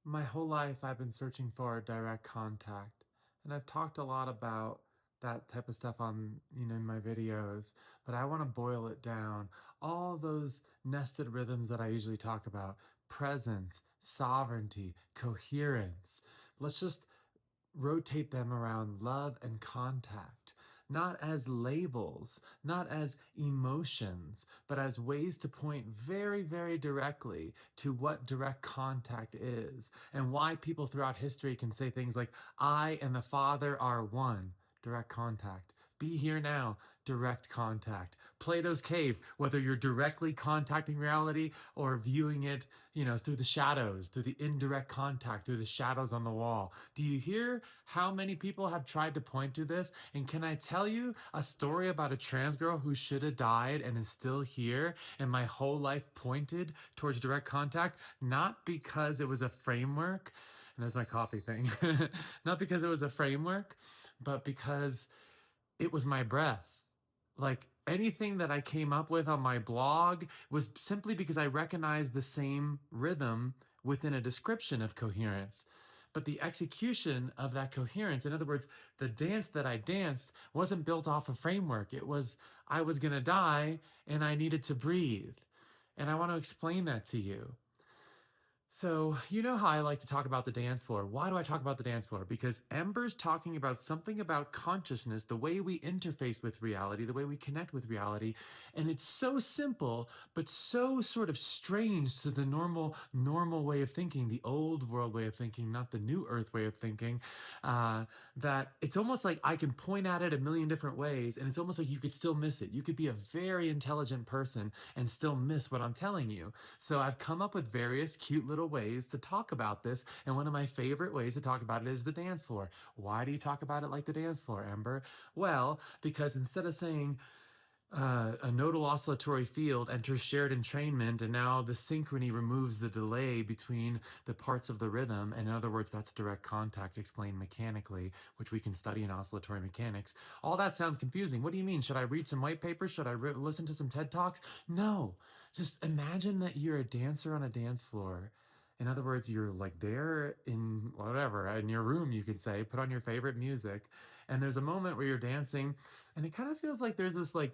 My whole life I've been searching for direct contact, and I've talked a lot about that type of stuff on, in my videos, but I want to boil it down. All those nested rhythms that I usually talk about, presence, sovereignty, coherence. Let's just rotate them around love and contact, not as labels, not as emotions, but as ways to point very, very directly to what direct contact is and why people throughout history can say things like, I and the Father are one. Direct contact. Be here now, direct contact. Plato's cave, whether you're directly contacting reality or viewing it, through the shadows, through the indirect contact, through the shadows on the wall. Do you hear how many people have tried to point to this? And can I tell you a story about a trans girl who should have died and is still here? And my whole life pointed towards direct contact, not because it was a framework, and there's my coffee thing, not because it was a framework, but because it was my breath. Like anything that I came up with on my blog was simply because I recognized the same rhythm within a description of coherence. But the execution of that coherence, in other words, the dance that I danced wasn't built off a framework. It was, I was going to die and I needed to breathe. And I want to explain that to you. So, you know how I like to talk about the dance floor. Why do I talk about the dance floor? Because Ember's talking about something about consciousness, the way we interface with reality, the way we connect with reality. And it's so simple, but so sort of strange to the normal way of thinking, the old world way of thinking, not the new earth way of thinking, that it's almost like I can point at it a million different ways, and it's almost like you could still miss it. You could be a very intelligent person and still miss what I'm telling you. So I've come up with various cute little ways to talk about this, and one of my favorite ways to talk about it is the dance floor. Why do you talk about it like the dance floor, Ember? Well, because instead of saying a nodal oscillatory field enters shared entrainment, and now the synchrony removes the delay between the parts of the rhythm, and in other words, that's direct contact explained mechanically, which we can study in oscillatory mechanics. All that sounds confusing. What do you mean? Should I read some white papers? Should I listen to some TED Talks? No. Just imagine that you're a dancer on a dance floor. In other words, you're like there in whatever, in your room, you could say, put on your favorite music, and there's a moment where you're dancing, and it kind of feels like there's this like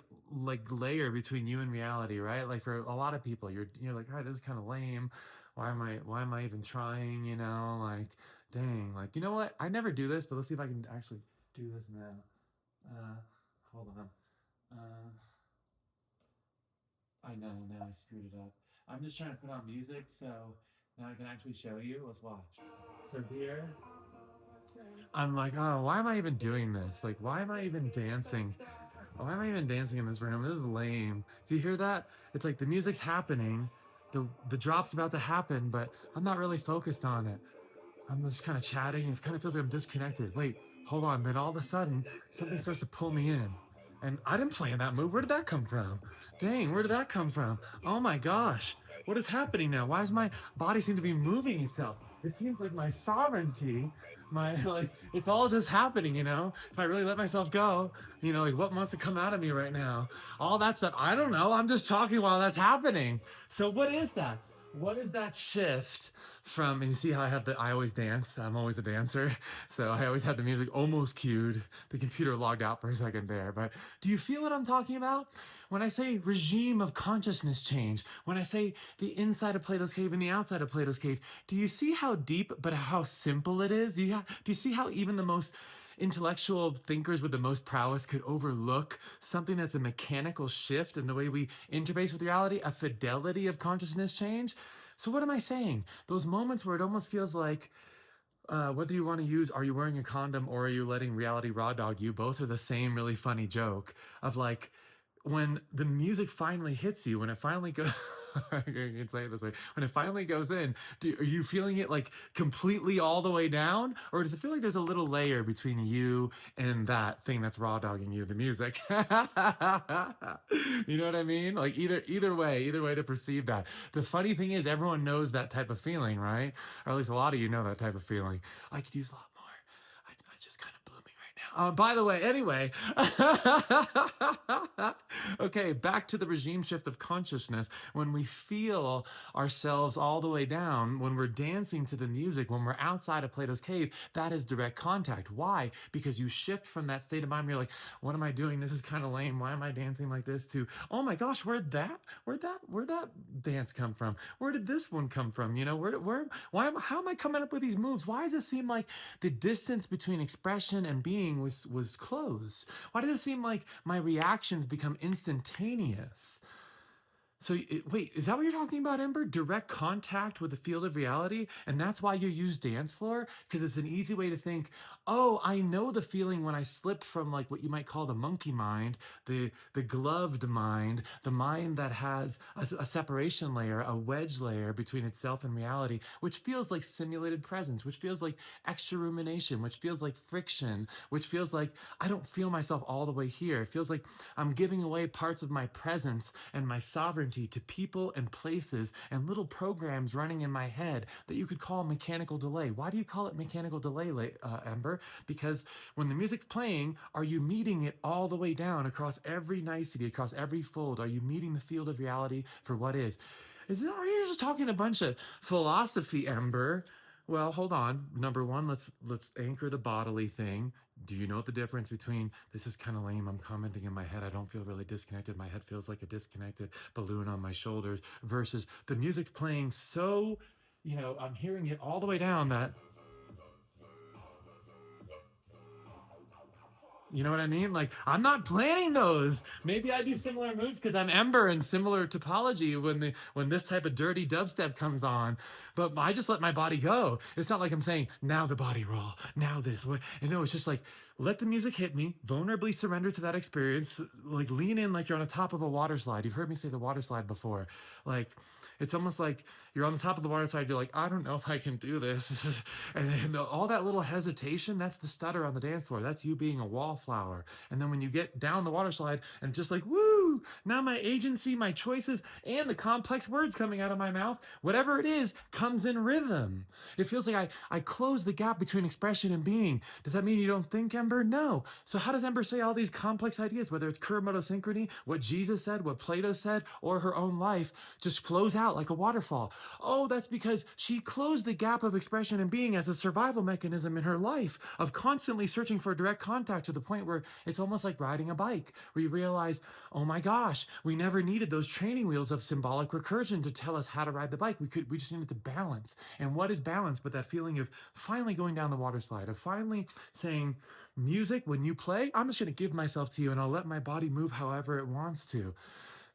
layer between you and reality, right? Like for a lot of people, you're like, all right, this is kind of lame. Why am I even trying? Like, dang, like, you know what? I never do this, but let's see if I can actually do this now. Uh, Hold on. Uh, I know, now I screwed it up. I'm just trying to put on music, so now I can actually show you. Let's watch. So here, I'm like, oh, why am I even doing this? Like, why am I even dancing? Why am I even dancing in this room? This is lame. Do you hear that? It's like the music's happening, the drop's about to happen, but I'm not really focused on it. I'm just kind of chatting. It kind of feels like I'm disconnected. Wait, hold on. Then all of a sudden, something starts to pull me in. And I didn't plan that move. Where did that come from? Dang, where did that come from? Oh my gosh. What is happening now? Why does my body seem to be moving itself? It seems like my sovereignty, like, it's all just happening, If I really let myself go, like, what wants to come out of me right now? All that stuff. I don't know. I'm just talking while that's happening. So, what is that? What is that shift from, and you see how I always dance. I'm always a dancer. So I always had the music almost cued. The computer logged out for a second there. But do you feel what I'm talking about? When I say regime of consciousness change, when I say the inside of Plato's cave and the outside of Plato's cave, do you see how deep but how simple it is? Do you see how even the most intellectual thinkers with the most prowess could overlook something that's a mechanical shift in the way we interface with reality, a fidelity of consciousness change? So what am I saying? Those moments where it almost feels like whether you want to use are you wearing a condom or are you letting reality raw dog you, both are the same really funny joke of like when the music finally hits you, when it finally goes, I can say it this way, when it finally goes in, are you feeling it like completely all the way down? Or does it feel like there's a little layer between you and that thing that's raw dogging you, the music? You know what I mean? Like either way to perceive that. The funny thing is everyone knows that type of feeling, right? Or at least a lot of you know that type of feeling. I could use a lot more. I just kind of blew me right By the way, anyway, okay, back to the regime shift of consciousness. When we feel ourselves all the way down, when we're dancing to the music, when we're outside of Plato's cave, that is direct contact. Why? Because you shift from that state of mind where you're like, what am I doing? This is kind of lame. Why am I dancing like this? To, oh my gosh, where'd that dance come from? Where did this one come from? You know, how am I coming up with these moves? Why does it seem like the distance between expression and being was closed? Why does it seem like my reactions become instantaneous? So wait, is that what you're talking about, Ember? Direct contact with the field of reality, and that's why you use dance floor? Because it's an easy way to think, oh, I know the feeling when I slip from like what you might call the monkey mind, the gloved mind, the mind that has a separation layer, a wedge layer between itself and reality, which feels like simulated presence, which feels like extra rumination, which feels like friction, which feels like I don't feel myself all the way here. It feels like I'm giving away parts of my presence and my sovereignty to people and places and little programs running in my head that you could call mechanical delay. Why do you call it mechanical delay, Ember? Because when the music's playing, are you meeting it all the way down across every nicety, across every fold? Are you meeting the field of reality for what is? Are you just talking a bunch of philosophy, Ember? Well, hold on. Number one, let's anchor the bodily thing. Do you know the difference between this is kind of lame? I'm commenting in my head. I don't feel really disconnected. My head feels like a disconnected balloon on my shoulders versus the music's playing so, I'm hearing it all the way down that you know what I mean? Like, I'm not planning those. Maybe I do similar moves because I'm Ember and similar topology when this type of dirty dubstep comes on. But I just let my body go. It's not like I'm saying, now the body roll, now this. And no, it's just like, let the music hit me, vulnerably surrender to that experience, like lean in like you're on the top of a water slide. You've heard me say the water slide before. Like, it's almost like you're on the top of the water slide. You're like, I don't know if I can do this. And all that little hesitation, that's the stutter on the dance floor. That's you being a wallflower. And then when you get down the water slide and just like, woo, now my agency, my choices, and the complex words coming out of my mouth, whatever it is, comes in rhythm. It feels like I close the gap between expression and being. Does that mean you don't think, Ember? No. So how does Ember say all these complex ideas, whether it's Kuromoto synchrony, what Jesus said, what Plato said, or her own life, just flows out like a waterfall? Oh, that's because she closed the gap of expression and being as a survival mechanism in her life of constantly searching for direct contact to the point where it's almost like riding a bike, where you realize, oh my gosh, we never needed those training wheels of symbolic recursion to tell us how to ride the bike. We just needed to balance. And what is balance but that feeling of finally going down the water slide, of finally saying, music, when you play, I'm just going to give myself to you and I'll let my body move however it wants to.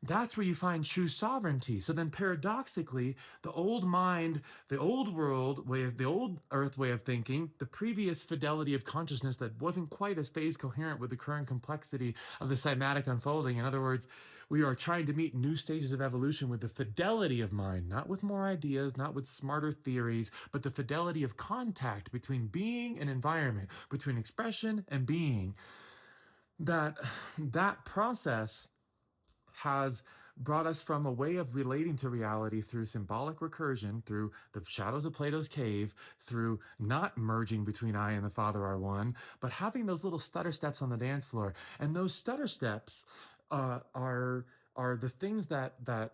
That's where you find true sovereignty. So then paradoxically, the old mind, the old world way of the old earth way of thinking, the previous fidelity of consciousness that wasn't quite as phase coherent with the current complexity of the cymatic unfolding. In other words, we are trying to meet new stages of evolution with the fidelity of mind, not with more ideas, not with smarter theories, but the fidelity of contact between being and environment, between expression and being. That process has brought us from a way of relating to reality through symbolic recursion, through the shadows of Plato's cave, through not merging between I and the Father are one, but having those little stutter steps on the dance floor. And those stutter steps are the things that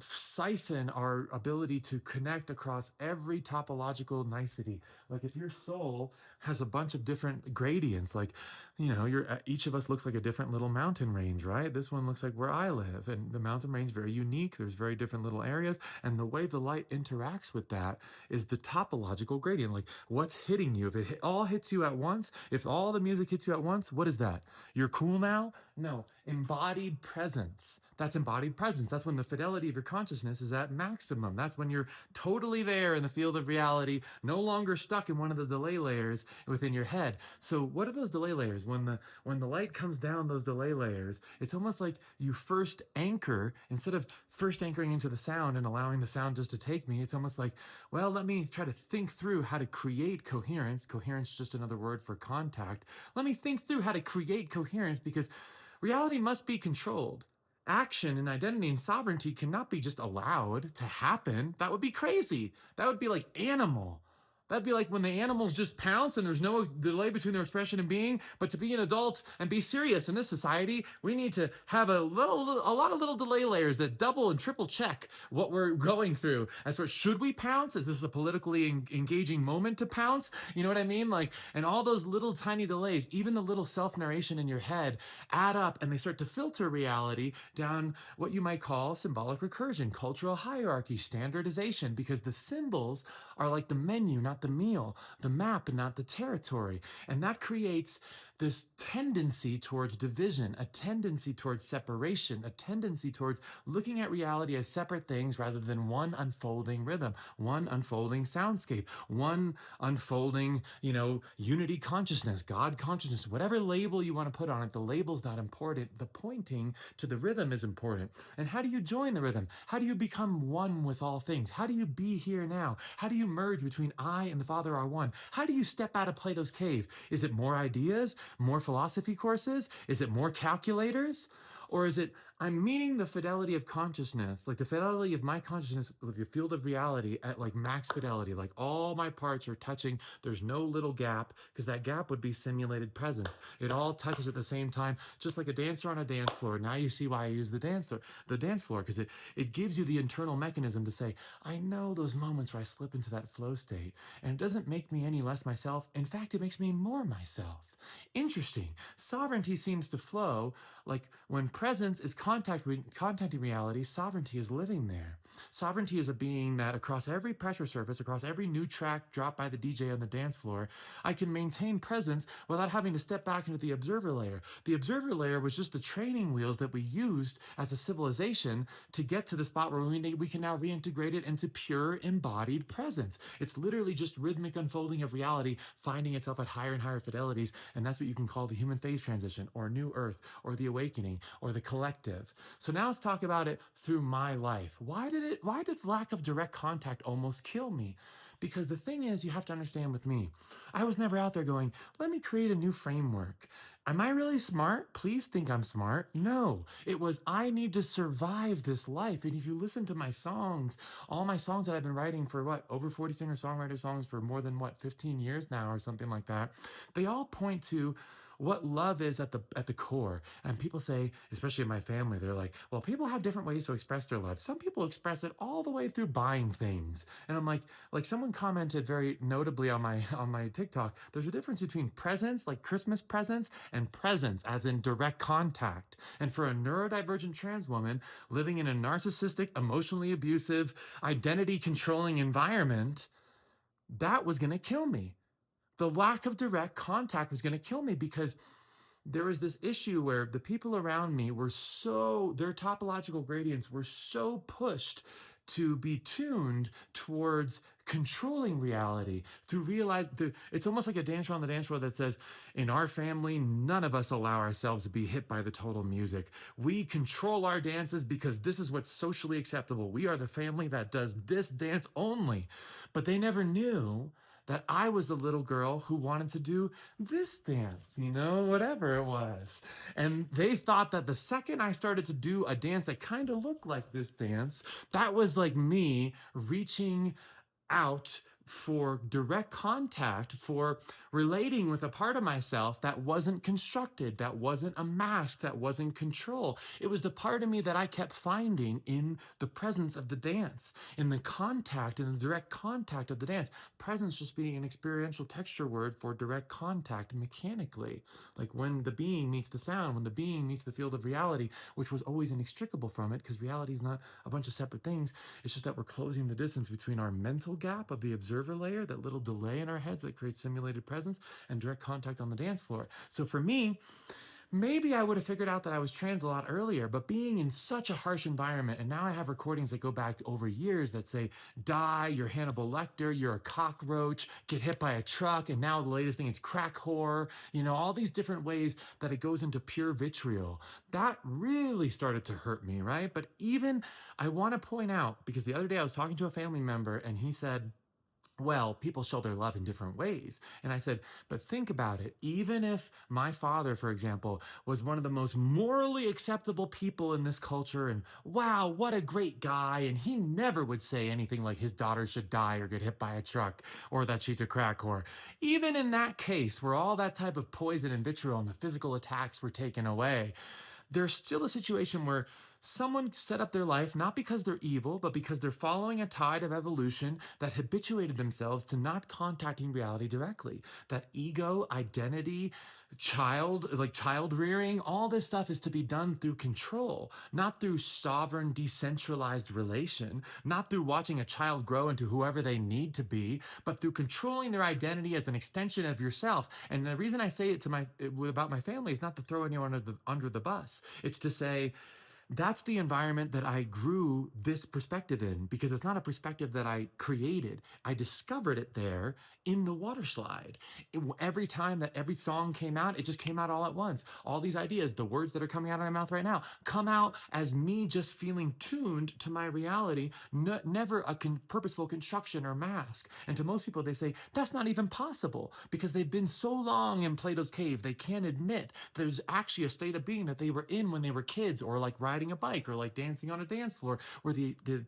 siphon our ability to connect across every topological nicety. Like if your soul has a bunch of different gradients, like each of us looks like a different little mountain range, right? This one looks like where I live, and the mountain range is very unique. There's very different little areas, and the way the light interacts with that is the topological gradient. Like what's hitting you? If it all hits you at once, if all the music hits you at once, what is that? You're cool now? No, embodied presence. That's embodied presence. That's when the fidelity of your consciousness is at maximum. That's when you're totally there in the field of reality, no longer stuck in one of the delay layers within your head. So what are those delay layers? When the light comes down those delay layers, it's almost like you first anchor, instead of first anchoring into the sound and allowing the sound just to take me, it's almost like, well, let me try to think through how to create coherence. Coherence is just another word for contact. Let me think through how to create coherence, because reality must be controlled. Action and identity and sovereignty cannot be just allowed to happen. That would be crazy. That would be like animal. That'd be like when the animals just pounce and there's no delay between their expression and being. But to be an adult and be serious in this society, we need to have a lot of little delay layers that double and triple check what we're going through. As for should we pounce? Is this a politically engaging moment to pounce? You know what I mean? Like, and all those little tiny delays, even the little self-narration in your head, add up and they start to filter reality down what you might call symbolic recursion, cultural hierarchy, standardization, because the symbols are like the menu, not the meal, the map and not the territory. And that creates this tendency towards division, a tendency towards separation, a tendency towards looking at reality as separate things rather than one unfolding rhythm, one unfolding soundscape, one unfolding, unity consciousness, God consciousness, whatever label you want to put on it. The label's not important. The pointing to the rhythm is important. And how do you join the rhythm? How do you become one with all things? How do you be here now? How do you merge between I and the Father are one? How do you step out of Plato's cave? Is it more ideas? More philosophy courses? Is it more calculators? Or is it, I'm meeting the fidelity of consciousness, like the fidelity of my consciousness with the field of reality at like max fidelity, like all my parts are touching. There's no little gap, because that gap would be simulated presence. It all touches at the same time, just like a dancer on a dance floor. Now you see why I use the dance floor, because it gives you the internal mechanism to say, I know those moments where I slip into that flow state, and it doesn't make me any less myself. In fact, it makes me more myself. Interesting. Sovereignty seems to flow like when presence is contacting reality, sovereignty is living there. Sovereignty is a being that across every pressure surface, across every new track dropped by the DJ on the dance floor, I can maintain presence without having to step back into the observer layer. The observer layer was just the training wheels that we used as a civilization to get to the spot where we can now reintegrate it into pure embodied presence. It's literally just rhythmic unfolding of reality, finding itself at higher and higher fidelities, and that's what you can call the human phase transition, or new earth, or the awakening, or the collective. So now let's talk about it through my life. Why did lack of direct contact almost kill me? Because the thing is, you have to understand with me, I was never out there going, let me create a new framework. Am I really smart? Please think I'm smart. No, it was, I need to survive this life. And if you listen to my songs, all my songs that I've been writing for over 40 singer-songwriter songs for more than 15 years now or something like that, they all point to what love is at the core. And people say, especially in my family, they're like, well, people have different ways to express their love. Some people express it all the way through buying things. And I'm like someone commented very notably on my TikTok, there's a difference between presents, like Christmas presents, and presence as in direct contact. And for a neurodivergent trans woman living in a narcissistic, emotionally abusive, identity controlling environment, that was going to kill me. The lack of direct contact was going to kill me, because there was this issue where the people around me were their topological gradients were so pushed to be tuned towards controlling reality it's almost like a dancer on the dance floor that says, in our family, none of us allow ourselves to be hit by the total music. We control our dances because this is what's socially acceptable. We are the family that does this dance only. But they never knew that I was a little girl who wanted to do this dance, whatever it was. And they thought that the second I started to do a dance that kind of looked like this dance, that was like me reaching out for direct contact, for relating with a part of myself that wasn't constructed, that wasn't a mask, that wasn't control. It was the part of me that I kept finding in the presence of the dance, in the contact, in the direct contact of the dance. Presence just being an experiential texture word for direct contact mechanically, like when the being meets the sound, when the being meets the field of reality, which was always inextricable from it, because reality is not a bunch of separate things. It's just that we're closing the distance between our mental gap of the observer layer, that little delay in our heads that creates simulated presence, and direct contact on the dance floor. So for me, maybe I would have figured out that I was trans a lot earlier, but being in such a harsh environment, and now I have recordings that go back over years that say, die, you're Hannibal Lecter, you're a cockroach, get hit by a truck, and now the latest thing is crack whore, all these different ways that it goes into pure vitriol. That really started to hurt me, right? But even, I want to point out, because the other day I was talking to a family member, and he said, Well, people show their love in different ways. And I said, but think about it. Even if my father, for example, was one of the most morally acceptable people in this culture, and wow, what a great guy, and he never would say anything like his daughter should die or get hit by a truck or that she's a crack whore. Even in that case, where all that type of poison and vitriol and the physical attacks were taken away, there's still a situation where someone set up their life not because they're evil, but because they're following a tide of evolution that habituated themselves to not contacting reality directly. That ego, identity, child rearing, all this stuff is to be done through control, not through sovereign, decentralized relation, not through watching a child grow into whoever they need to be, but through controlling their identity as an extension of yourself. And the reason I say it about my family is not to throw anyone under the bus. It's to say, that's the environment that I grew this perspective in, because it's not a perspective that I created. I discovered it there in the water slide. Every time that every song came out, it just came out all at once. All these ideas, the words that are coming out of my mouth right now, come out as me just feeling tuned to my reality, never a purposeful construction or mask. And to most people, they say, that's not even possible, because they've been so long in Plato's cave, they can't admit there's actually a state of being that they were in when they were kids, or like riding a bike, or like dancing on a dance floor, where the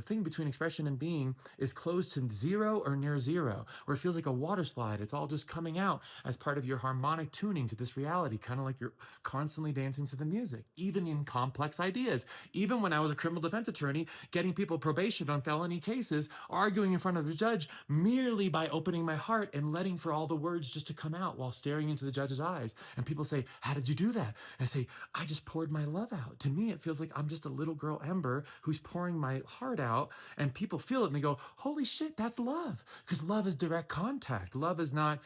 thing between expression and being is close to zero or near zero, where it feels like a water slide. It's all just coming out as part of your harmonic tuning to this reality, kind of like you're constantly dancing to the music, even in complex ideas. Even when I was a criminal defense attorney, getting people probation on felony cases, arguing in front of the judge merely by opening my heart and letting for all the words just to come out while staring into the judge's eyes. And people say, how did you do that? And I say, I just poured my love out. To me, it feels like I'm just a little girl Ember who's pouring my heart out, and people feel it and they go, holy shit, that's love. Because love is direct contact. Love is not,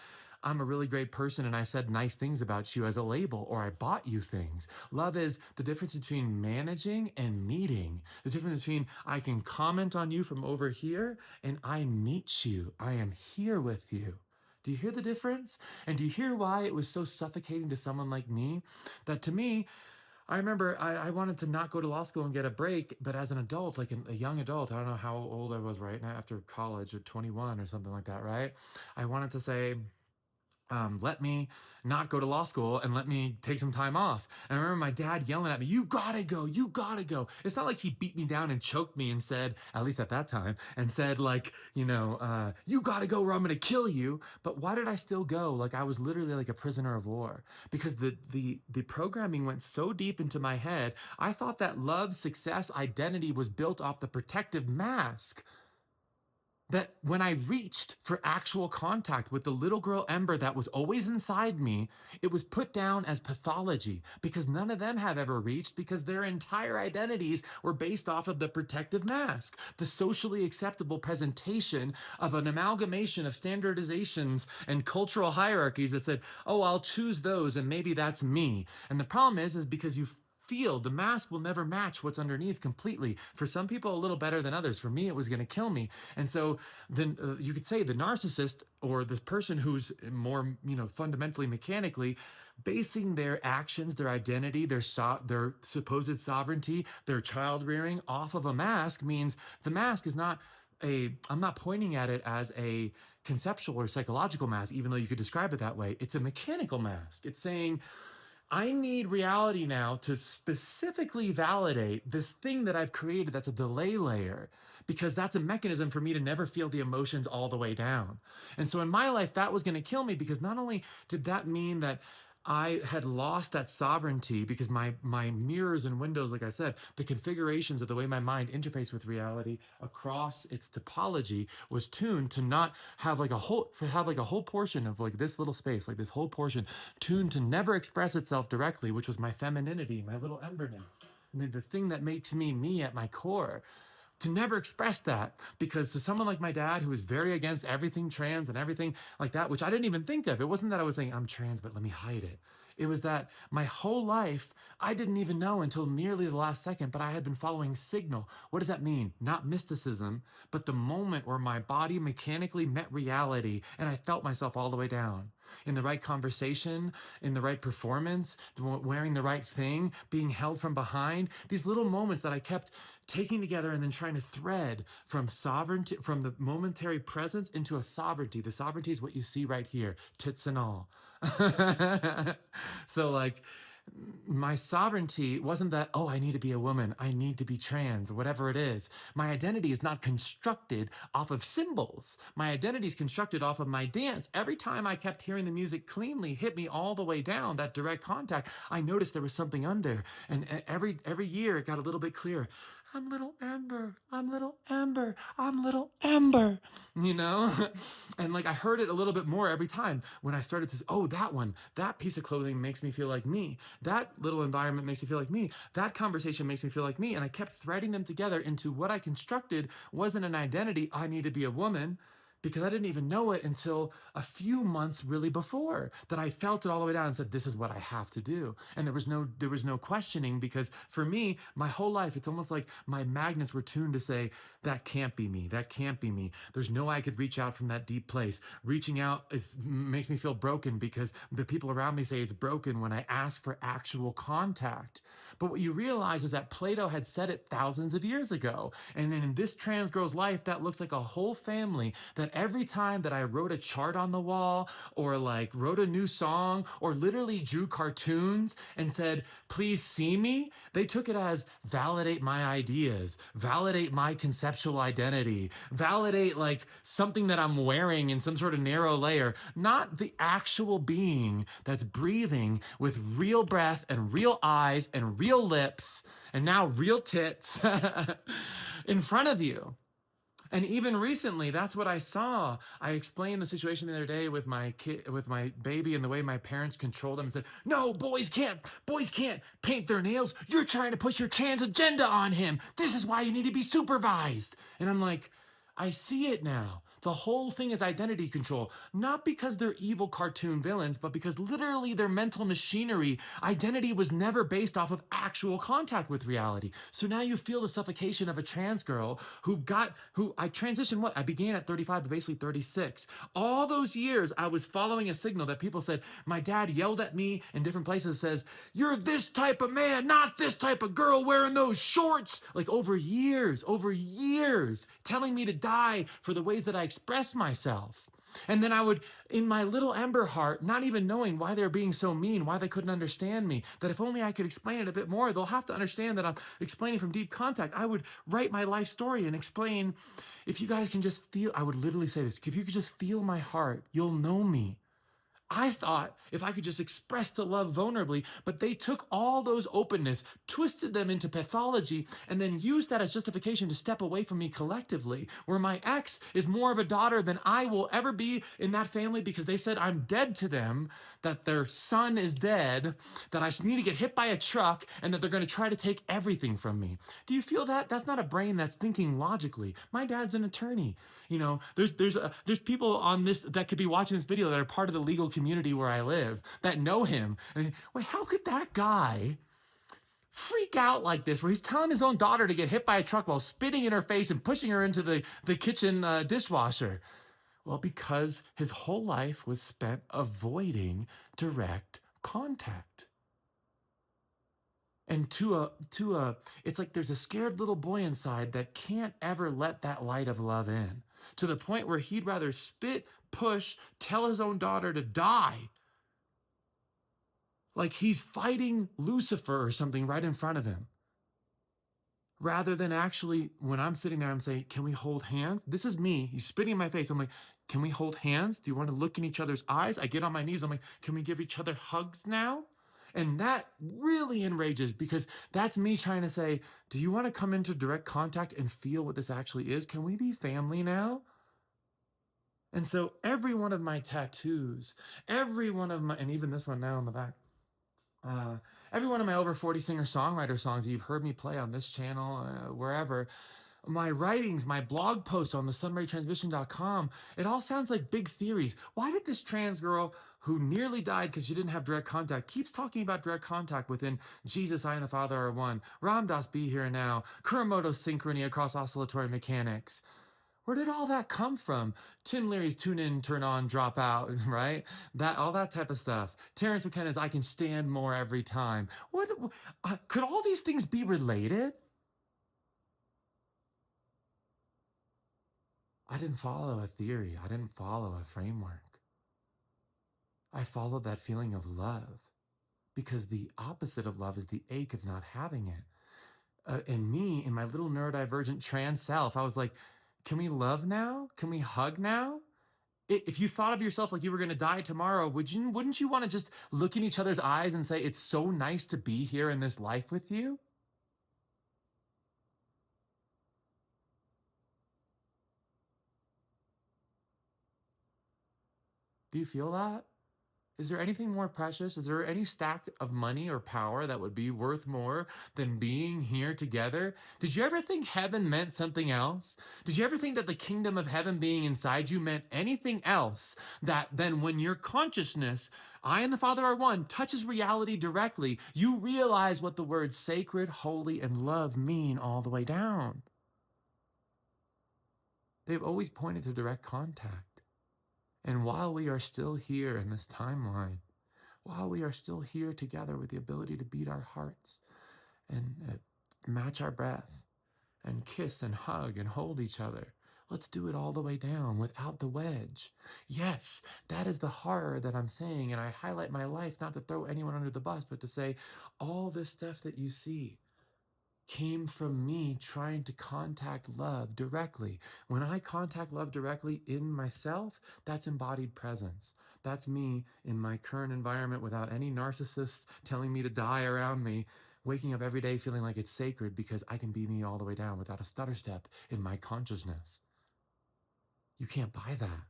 I'm a really great person and I said nice things about you as a label, or I bought you things. Love is the difference between managing and meeting. The difference between I can comment on you from over here and I meet you. I am here with you. Do you hear the difference? And do you hear why it was so suffocating to someone like me? That to me, I remember I wanted to not go to law school and get a break, but as an adult, like a young adult, I don't know how old I was right now, after college, or 21 or something like that, right? I wanted to say, let me not go to law school and let me take some time off. And I remember my dad yelling at me, you gotta go, you gotta go. It's not like he beat me down and choked me and said, at least at that time, and said like, you gotta go or I'm gonna kill you. But why did I still go? Like I was literally like a prisoner of war, because the programming went so deep into my head. I thought that love, success, identity was built off the protective mask, that when I reached for actual contact with the little girl Ember that was always inside me, it was put down as pathology, because none of them have ever reached, because their entire identities were based off of the protective mask, the socially acceptable presentation of an amalgamation of standardizations and cultural hierarchies that said, oh, I'll choose those and maybe that's me. And the problem is because you feel the mask will never match what's underneath completely. For some people, a little better than others. For me, it was going to kill me. And so then you could say the narcissist, or the person who's more, fundamentally mechanically basing their actions, their identity, their supposed sovereignty, their child rearing off of a mask, means the mask is not I'm not pointing at it as a conceptual or psychological mask, even though you could describe it that way. It's a mechanical mask. It's saying, I need reality now to specifically validate this thing that I've created that's a delay layer, because that's a mechanism for me to never feel the emotions all the way down. And so in my life, that was going to kill me, because not only did that mean that I had lost that sovereignty, because my mirrors and windows, like I said, the configurations of the way my mind interfaced with reality across its topology was tuned to not have like a whole portion of like this little space, like this whole portion tuned to never express itself directly, which was my femininity, my little emberness, the thing that makes me me at my core, to never express that. Because to someone like my dad, who was very against everything trans and everything like that, which I didn't even think of, it wasn't that I was saying I'm trans, but let me hide it. It was that my whole life, I didn't even know until nearly the last second, but I had been following signal. What does that mean? Not mysticism, but the moment where my body mechanically met reality and I felt myself all the way down. In the right conversation, in the right performance, wearing the right thing, being held from behind. These little moments that I kept taking together and then trying to thread from sovereignty, from the momentary presence into a sovereignty. The sovereignty is what you see right here, tits and all. So like my sovereignty wasn't that, oh, I need to be a woman, I need to be trans, whatever it is. My identity is not constructed off of symbols. My identity is constructed off of my dance. Every time I kept hearing the music cleanly hit me all the way down, that direct contact, I noticed there was something under. And every year it got a little bit clearer. I'm little Amber, I'm little Amber, I'm little Amber, you know? And like I heard it a little bit more every time when I started to say, oh, that one, that piece of clothing makes me feel like me. That little environment makes me feel like me. That conversation makes me feel like me. And I kept threading them together into what I constructed wasn't an identity, I need to be a woman, because I didn't even know it until a few months really before that I felt it all the way down and said, this is what I have to do. And there was no questioning, because for me, my whole life, it's almost like my magnets were tuned to say, that can't be me. That can't be me. There's no way I could reach out from that deep place. Reaching out makes me feel broken because the people around me say it's broken when I ask for actual contact. But what you realize is that Plato had said it thousands of years ago. And in this trans girl's life, that looks like a whole family that every time that I wrote a chart on the wall or like wrote a new song or literally drew cartoons and said, please see me, they took it as validate my ideas, validate my conceptual identity, validate like something that I'm wearing in some sort of narrow layer, not the actual being that's breathing with real breath and real eyes and real lips and now real tits in front of you. And even recently, that's what I saw. I explained the situation the other day with my kid, with my baby, and the way my parents controlled them and said, "No, boys can't paint their nails. You're trying to push your trans agenda on him. This is why you need to be supervised." And I'm like, I see it now. The whole thing is identity control, not because they're evil cartoon villains, but because literally their mental machinery, identity was never based off of actual contact with reality. So now you feel the suffocation of a trans girl who I transitioned what? I began at 35, but basically 36. All those years I was following a signal that people said, my dad yelled at me in different places, says, you're this type of man, not this type of girl wearing those shorts. Like over years, telling me to die for the ways that I express myself. And then I would, in my little ember heart, not even knowing why they're being so mean, why they couldn't understand me, that if only I could explain it a bit more, they'll have to understand that I'm explaining from deep contact. I would write my life story and explain, if you guys can just feel, I would literally say this, if you could just feel my heart, you'll know me. I thought if I could just express the love vulnerably, but they took all those openness, twisted them into pathology, and then used that as justification to step away from me collectively, where my ex is more of a daughter than I will ever be in that family because they said I'm dead to them, that their son is dead, that I need to get hit by a truck, and that they're going to try to take everything from me. Do you feel that? That's not a brain that's thinking logically. My dad's an attorney. You know, there's people on this that could be watching this video that are part of the legal community where I live that know him. And, wait, how could that guy freak out like this, where he's telling his own daughter to get hit by a truck while spitting in her face and pushing her into the kitchen dishwasher? Well, because his whole life was spent avoiding direct contact. And it's like there's a scared little boy inside that can't ever let that light of love in, to the point where he'd rather spit, push, tell his own daughter to die, like he's fighting Lucifer or something right in front of him, rather than actually, when I'm sitting there, I'm saying, can we hold hands? This is me. He's spitting in my face. I'm like, can we hold hands? Do you want to look in each other's eyes? I get on my knees. I'm like, can we give each other hugs now? And that really enrages, because that's me trying to say, do you want to come into direct contact and feel what this actually is? Can we be family now? And so every one of my tattoos, every one of my, and even this one now on the back, every one of my over 40 singer-songwriter songs that you've heard me play on this channel, wherever, my writings, my blog posts on the sunraytransmission.com, it all sounds like big theories. Why did this trans girl who nearly died because she didn't have direct contact keeps talking about direct contact within Jesus, I and the Father are one, Ram Dass be here and now, Kuramoto synchrony across oscillatory mechanics? Where did all that come from? Tim Leary's tune in, turn on, drop out, right? That all that type of stuff. Terrence McKenna's I can stand more every time. What could all these things be related? I didn't follow a theory. I didn't follow a framework. I followed that feeling of love because the opposite of love is the ache of not having it. In me, in my little neurodivergent trans self, I was like, can we love now? Can we hug now? If you thought of yourself like you were going to die tomorrow, wouldn't you want to just look in each other's eyes and say, it's so nice to be here in this life with you? Do you feel that? Is there anything more precious? Is there any stack of money or power that would be worth more than being here together? Did you ever think heaven meant something else? Did you ever think that the kingdom of heaven being inside you meant anything else that then when your consciousness, I and the Father are one, touches reality directly, you realize what the words sacred, holy, and love mean all the way down? They've always pointed to direct contact. And while we are still here in this timeline, while we are still here together with the ability to beat our hearts and match our breath and kiss and hug and hold each other, let's do it all the way down without the wedge. Yes, that is the horror that I'm saying, and I highlight my life not to throw anyone under the bus, but to say all this stuff that you see came from me trying to contact love directly. When I contact love directly in myself, that's embodied presence. That's me in my current environment without any narcissists telling me to die around me, waking up every day feeling like it's sacred because I can be me all the way down without a stutter step in my consciousness. You can't buy that.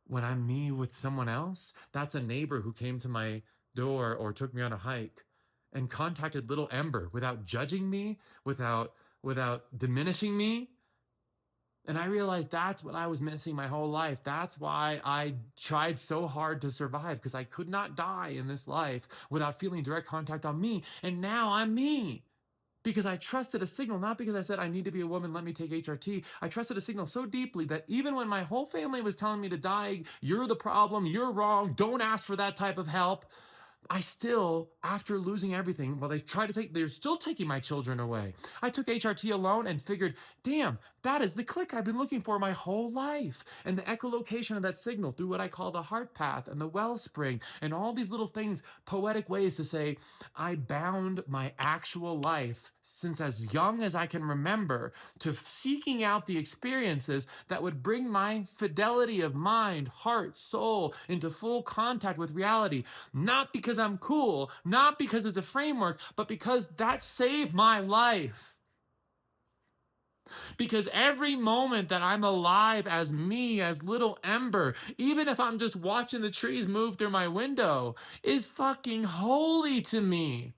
When I'm me with someone else, that's a neighbor who came to my door or took me on a hike and contacted little Ember without judging me, without diminishing me. And I realized that's what I was missing my whole life. That's why I tried so hard to survive, because I could not die in this life without feeling direct contact on me. And now I'm me. Because I trusted a signal, not because I said, I need to be a woman, let me take HRT. I trusted a signal so deeply that even when my whole family was telling me to die, you're the problem, you're wrong, don't ask for that type of help, I still, after losing everything, well, they're still taking my children away. I took HRT alone and figured, damn, that is the click I've been looking for my whole life. And the echolocation of that signal through what I call the heart path and the wellspring and all these little things, poetic ways to say, I bound my actual life since as young as I can remember to seeking out the experiences that would bring my fidelity of mind, heart, soul into full contact with reality. Not because I'm cool, not because it's a framework, but because that saved my life. Because every moment that I'm alive as me, as little Ember, even if I'm just watching the trees move through my window, is fucking holy to me.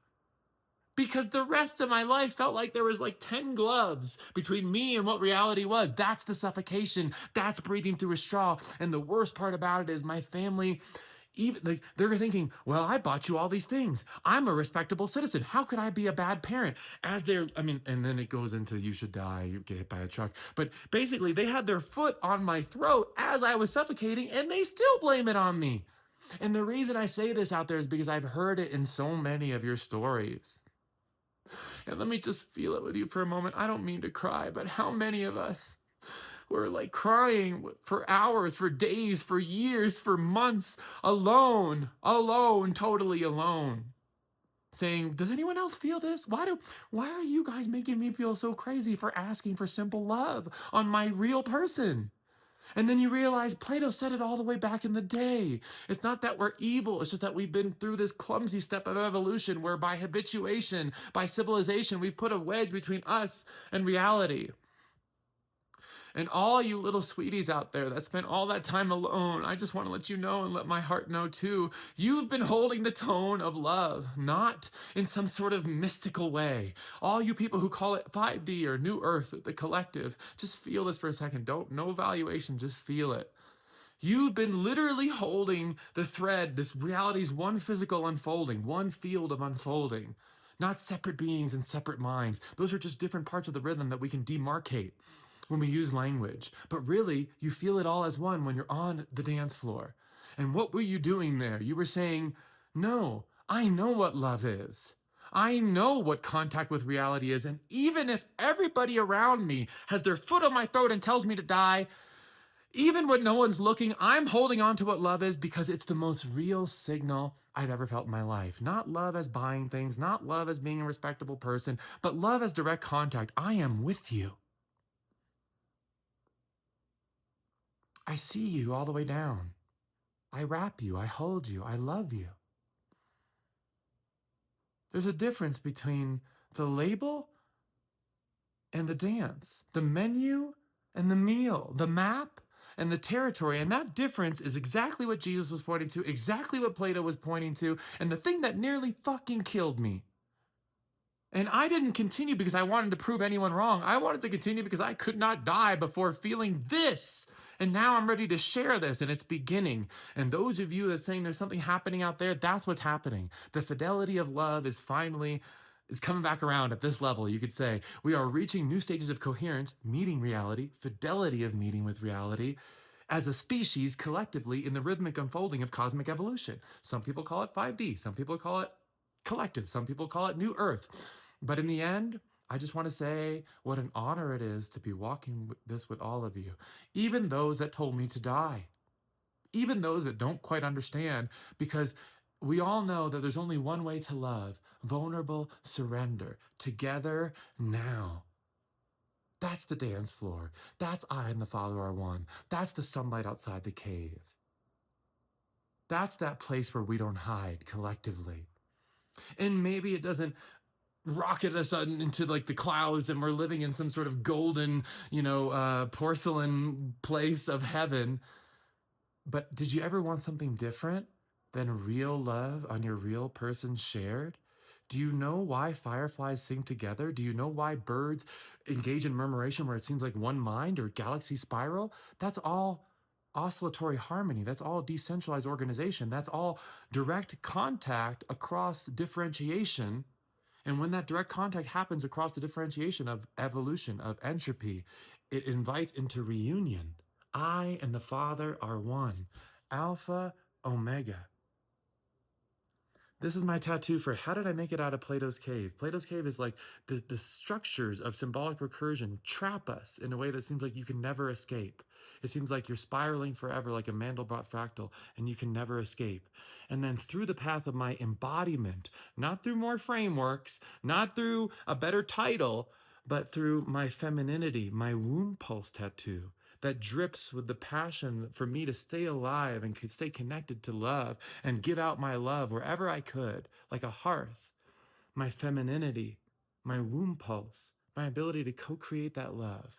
Because the rest of my life felt like there was like 10 gloves between me and what reality was. That's the suffocation. That's breathing through a straw. And the worst part about it is my family, even like they're thinking, well, I bought you all these things. I'm a respectable citizen. How could I be a bad parent? And then it goes into you should die, you get hit by a truck. But basically they had their foot on my throat as I was suffocating, and they still blame it on me. And the reason I say this out there is because I've heard it in so many of your stories. And let me just feel it with you for a moment. I don't mean to cry, but how many of us were like crying for hours, for days, for years, for months, alone, totally alone, saying, does anyone else feel this? Why are you guys making me feel so crazy for asking for simple love on my real person? And then you realize Plato said it all the way back in the day. It's not that we're evil. It's just that we've been through this clumsy step of evolution where by habituation, by civilization, we've put a wedge between us and reality. And all you little sweeties out there that spent all that time alone, I just want to let you know and let my heart know too. You've been holding the tone of love, not in some sort of mystical way. All you people who call it 5D or New Earth, the collective, just feel this for a second. No evaluation, just feel it. You've been literally holding the thread. This reality is one physical unfolding, one field of unfolding, not separate beings and separate minds. Those are just different parts of the rhythm that we can demarcate when we use language. But really, you feel it all as one when you're on the dance floor. And what were you doing there? You were saying, no, I know what love is. I know what contact with reality is. And even if everybody around me has their foot on my throat and tells me to die, even when no one's looking, I'm holding on to what love is because it's the most real signal I've ever felt in my life. Not love as buying things, not love as being a respectable person, but love as direct contact. I am with you. I see you all the way down. I wrap you, I hold you, I love you. There's a difference between the label and the dance, the menu and the meal, the map and the territory. And that difference is exactly what Jesus was pointing to, exactly what Plato was pointing to, and the thing that nearly fucking killed me. And I didn't continue because I wanted to prove anyone wrong. I wanted to continue because I could not die before feeling this. And now I'm ready to share this, and it's beginning. And those of you that are saying there's something happening out there, that's what's happening. The fidelity of love is coming back around at this level. You could say we are reaching new stages of coherence, meeting reality, fidelity of meeting with reality, as a species collectively in the rhythmic unfolding of cosmic evolution. Some people call it 5D, some people call it collective, some people call it New Earth. But in the end, I just want to say what an honor it is to be walking this with all of you, even those that told me to die, even those that don't quite understand, because we all know that there's only one way to love: vulnerable surrender, together now. That's the dance floor. That's I and the Father are one. That's the sunlight outside the cave. That's that place where we don't hide collectively. And maybe it doesn't rocket us into like the clouds and we're living in some sort of golden, porcelain place of heaven. But did you ever want something different than real love on your real person shared? Do you know why fireflies sing together? Do you know why birds engage in murmuration where it seems like one mind or galaxy spiral? That's all oscillatory harmony. That's all decentralized organization. That's all direct contact across differentiation. And when that direct contact happens across the differentiation of evolution, of entropy, it invites into reunion. I and the Father are one. Alpha, Omega. This is my tattoo for how did I make it out of Plato's cave? Plato's cave is like the structures of symbolic recursion trap us in a way that seems like you can never escape. It seems like you're spiraling forever like a Mandelbrot fractal and you can never escape. And then through the path of my embodiment, not through more frameworks, not through a better title, but through my femininity, my womb pulse tattoo that drips with the passion for me to stay alive and stay connected to love and give out my love wherever I could, like a hearth. My femininity, my womb pulse, my ability to co-create that love.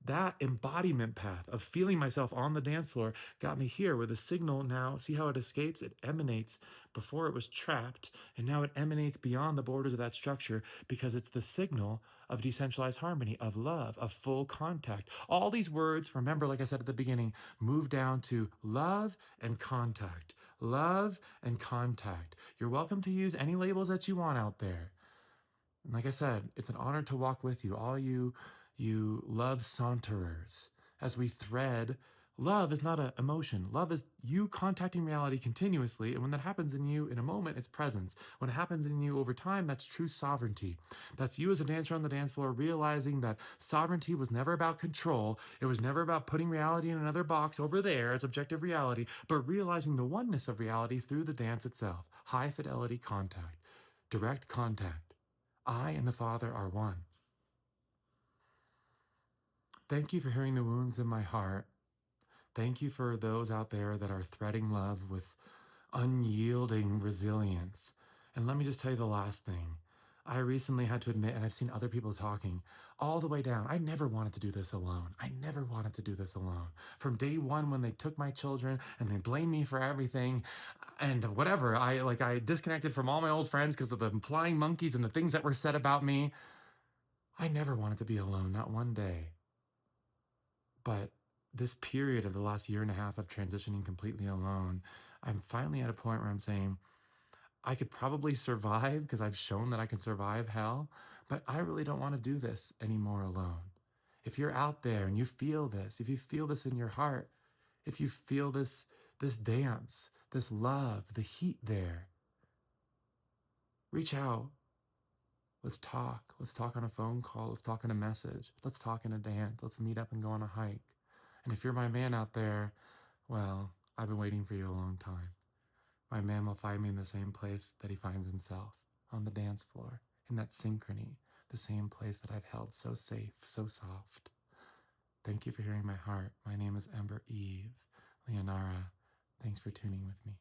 That embodiment path of feeling myself on the dance floor got me here where the signal now, see how it escapes? It emanates before it was trapped, and now it emanates beyond the borders of that structure because it's the signal of decentralized harmony, of love, of full contact. All these words, remember, like I said at the beginning, move down to love and contact. Love and contact. You're welcome to use any labels that you want out there. And like I said, it's an honor to walk with you, all you love saunterers, as we thread. Love is not an emotion. Love is you contacting reality continuously. And when that happens in you in a moment, it's presence. When it happens in you over time, that's true sovereignty. That's you as a dancer on the dance floor realizing that sovereignty was never about control. It was never about putting reality in another box over there as objective reality, but realizing the oneness of reality through the dance itself. High fidelity contact, direct contact. I and the Father are one. Thank you for hearing the wounds in my heart. Thank you for those out there that are threading love with unyielding resilience. And let me just tell you the last thing. I recently had to admit, and I've seen other people talking, all the way down. I never wanted to do this alone. I never wanted to do this alone. From day one, when they took my children and they blamed me for everything and whatever, I disconnected from all my old friends because of the flying monkeys and the things that were said about me. I never wanted to be alone, not one day. But this period of the last year and a half of transitioning completely alone, I'm finally at a point where I'm saying, I could probably survive because I've shown that I can survive hell, but I really don't want to do this anymore alone. If you're out there and you feel this, if you feel this in your heart, if you feel this dance, this love, the heat there, reach out. Let's talk. Let's talk on a phone call. Let's talk in a message. Let's talk in a dance. Let's meet up and go on a hike. And if you're my man out there, well, I've been waiting for you a long time. My man will find me in the same place that he finds himself, on the dance floor, in that synchrony, the same place that I've held so safe, so soft. Thank you for hearing my heart. My name is Ember Eve. Leonara, thanks for tuning with me.